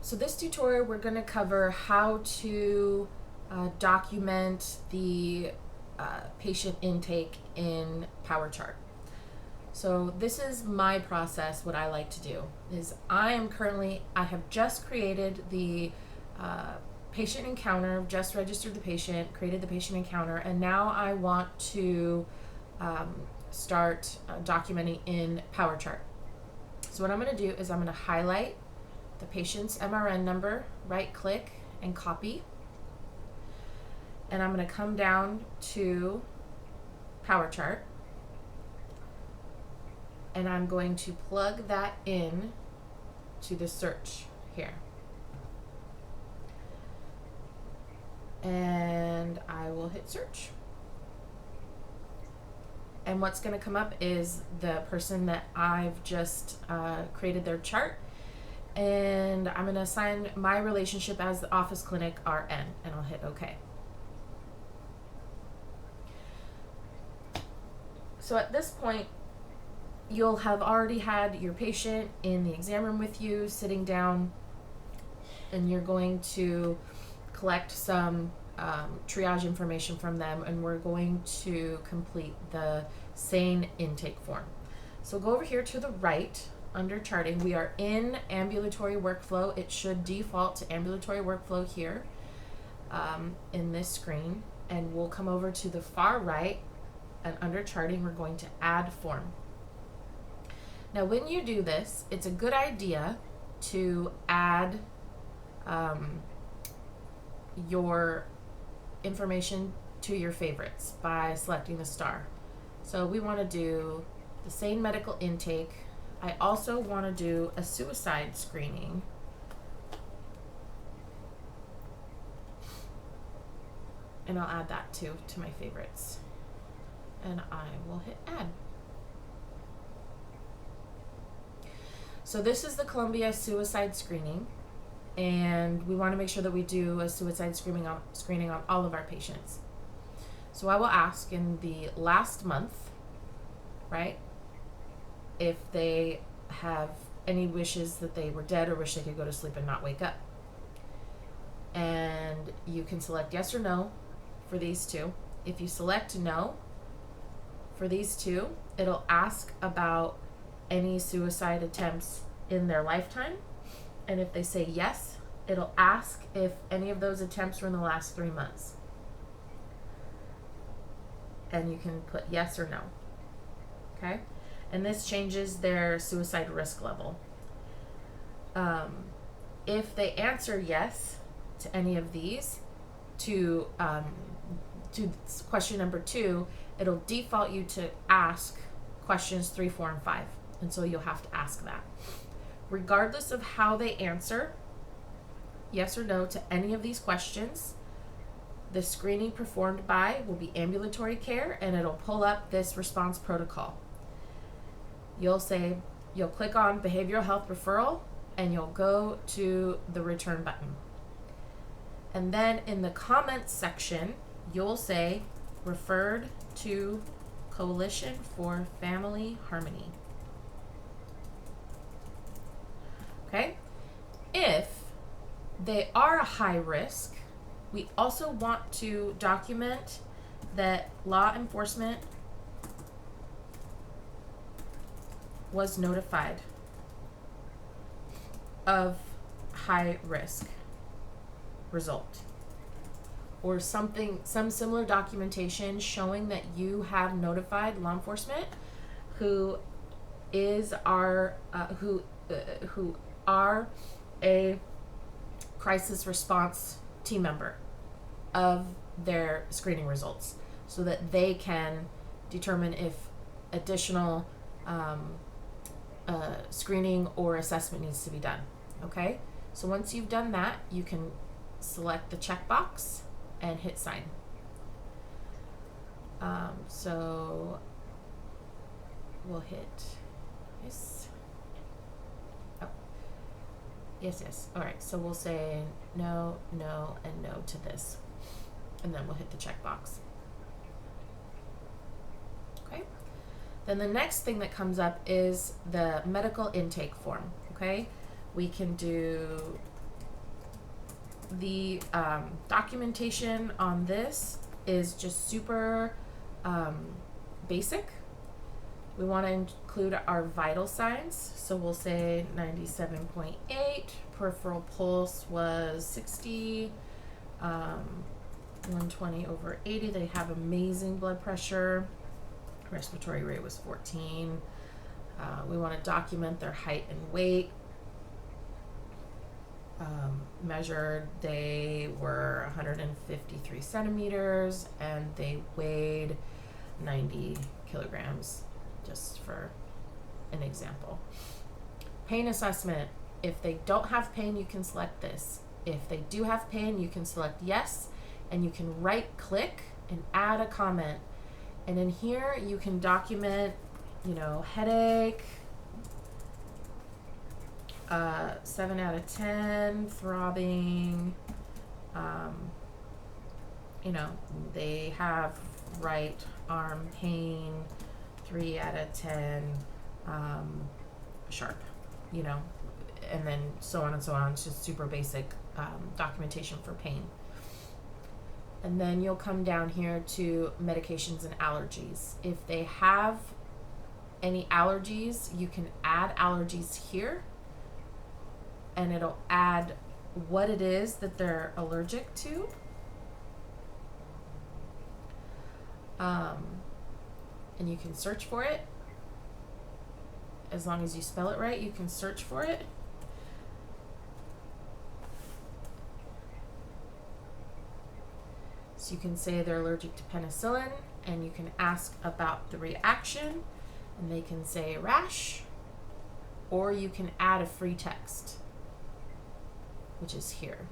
So this tutorial, we're going to cover how to document the patient intake in Powerchart. So this is my process. What I like to do is I have just created the patient encounter, just registered the patient, created the patient encounter, and now I want to start documenting in Powerchart. So what I'm going to do is I'm going to highlight the patient's MRN number, right click and copy. And I'm going to come down to Powerchart and I'm going to plug that in to the search here. And I will hit search. And what's going to come up is the person that I've just created their chart. And I'm going to assign my relationship as the office clinic RN, and I'll hit OK. So at this point, you'll have already had your patient in the exam room with you, sitting down, and you're going to collect some triage information from them, and we're going to complete the SANE intake form. So go over here to the right. Under charting, we are in ambulatory workflow. It should default to ambulatory workflow here in this screen. And we'll come over to the far right, and under charting, we're going to add form. Now, when you do this, it's a good idea to add your information to your favorites by selecting the star. So we want to do the SANE medical intake. I also want to do a suicide screening. And I'll add that too to my favorites. And I will hit add. So this is the Columbia suicide screening. And we want to make sure that we do a suicide screening on all of our patients. So I will ask in the last month, right, if they have any wishes that they were dead or wish they could go to sleep and not wake up. And you can select yes or no for these two. If you select no for these two, it'll ask about any suicide attempts in their lifetime. And if they say yes, it'll ask if any of those attempts were in the last 3 months. And you can put yes or no. Okay? And this changes their suicide risk level. If they answer yes to any of these, to question number 2, it'll default you to ask questions 3, 4, and 5. And so you'll have to ask that. Regardless of how they answer, yes or no to any of these questions, the screening performed by will be ambulatory care, and it'll pull up this response protocol. You'll click on behavioral health referral, and you'll go to the return button. And then in the comments section, you'll say referred to Coalition for Family Harmony. Okay? If they are a high risk, we also want to document that law enforcement was notified of high risk result, or some similar documentation showing that you have notified law enforcement who are a crisis response team member of their screening results, so that they can determine if additional screening or assessment needs to be done. Okay, so once you've done that, you can select the checkbox and hit sign. So we'll hit yes. Oh, yes. All right, so we'll say no, no, and no to this, and then we'll hit the checkbox. Okay. Then the next thing that comes up is the medical intake form. Okay, we can do the documentation on this is just super basic. We want to include our vital signs, so we'll say 97.8, peripheral pulse was 60, 120/80. They have amazing blood pressure. Respiratory rate was 14. We want to document their height and weight. Measured, they were 153 centimeters and they weighed 90 kilograms, just for an example. Pain assessment. If they don't have pain, you can select this. If they do have pain, you can select yes, and you can right click and add a comment. And in here, you can document, headache, 7 out of 10, throbbing, they have right arm pain, 3 out of 10, sharp, and then so on and so on. It's just super basic documentation for pain. And then you'll come down here to medications and allergies. If they have any allergies, you can add allergies here, and it'll add what it is that they're allergic to. And you can search for it. As long as you spell it right, you can search for it. So you can say they're allergic to penicillin, and you can ask about the reaction, and they can say rash, or you can add a free text, which is here.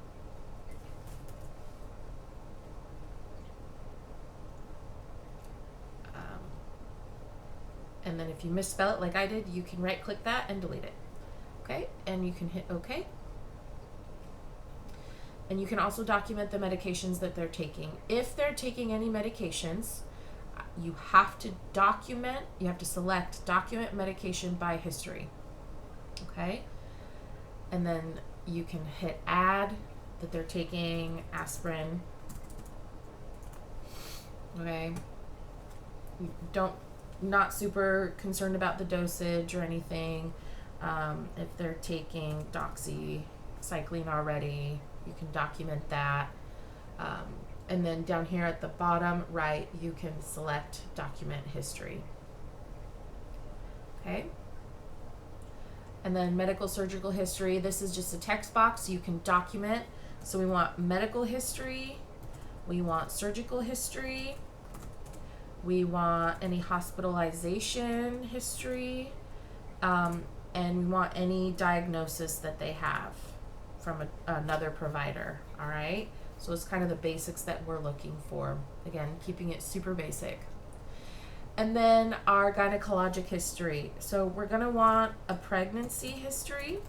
And then if you misspell it like I did, you can right click that and delete it. Okay, and you can hit OK. And you can also document the medications that they're taking. If they're taking any medications, you have to select document medication by history. Okay, and then you can hit add that they're taking aspirin. Okay, not super concerned about the dosage or anything. If they're taking doxycycline already, you can document that. And then down here at the bottom right, you can select document history. Okay. And then medical surgical history. This is just a text box you can document. So we want medical history. We want surgical history. We want any hospitalization history. And we want any diagnosis that they have from another provider. All right. So it's kind of the basics that we're looking for. Again, keeping it super basic. And then our gynecologic history. So we're going to want a pregnancy history.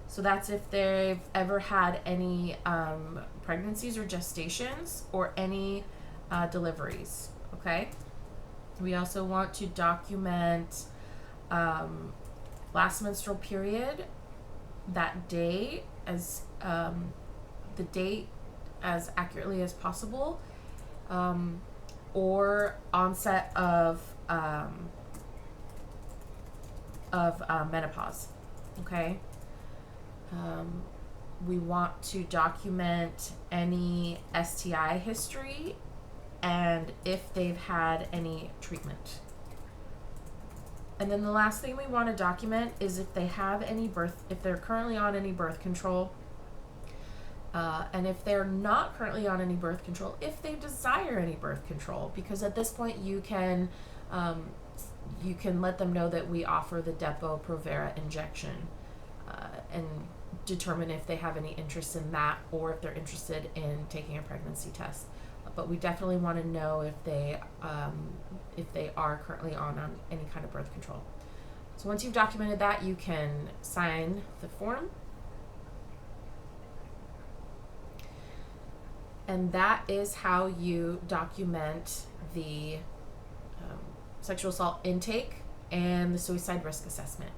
So that's if they've ever had any pregnancies or gestations or any deliveries. Okay. We also want to document last menstrual period, that day as the date as accurately as possible, or onset of menopause. Okay. We want to document any STI history and if they've had any treatment. And then the last thing we want to document is if they have if they're currently on any birth control, and if they're not currently on any birth control, if they desire any birth control, because at this point you can let them know that we offer the Depo-Provera injection, and determine if they have any interest in that or if they're interested in taking a pregnancy test. But we definitely want to know if they are currently on any kind of birth control. So once you've documented that, you can sign the form. And that is how you document the sexual assault intake and the suicide risk assessment.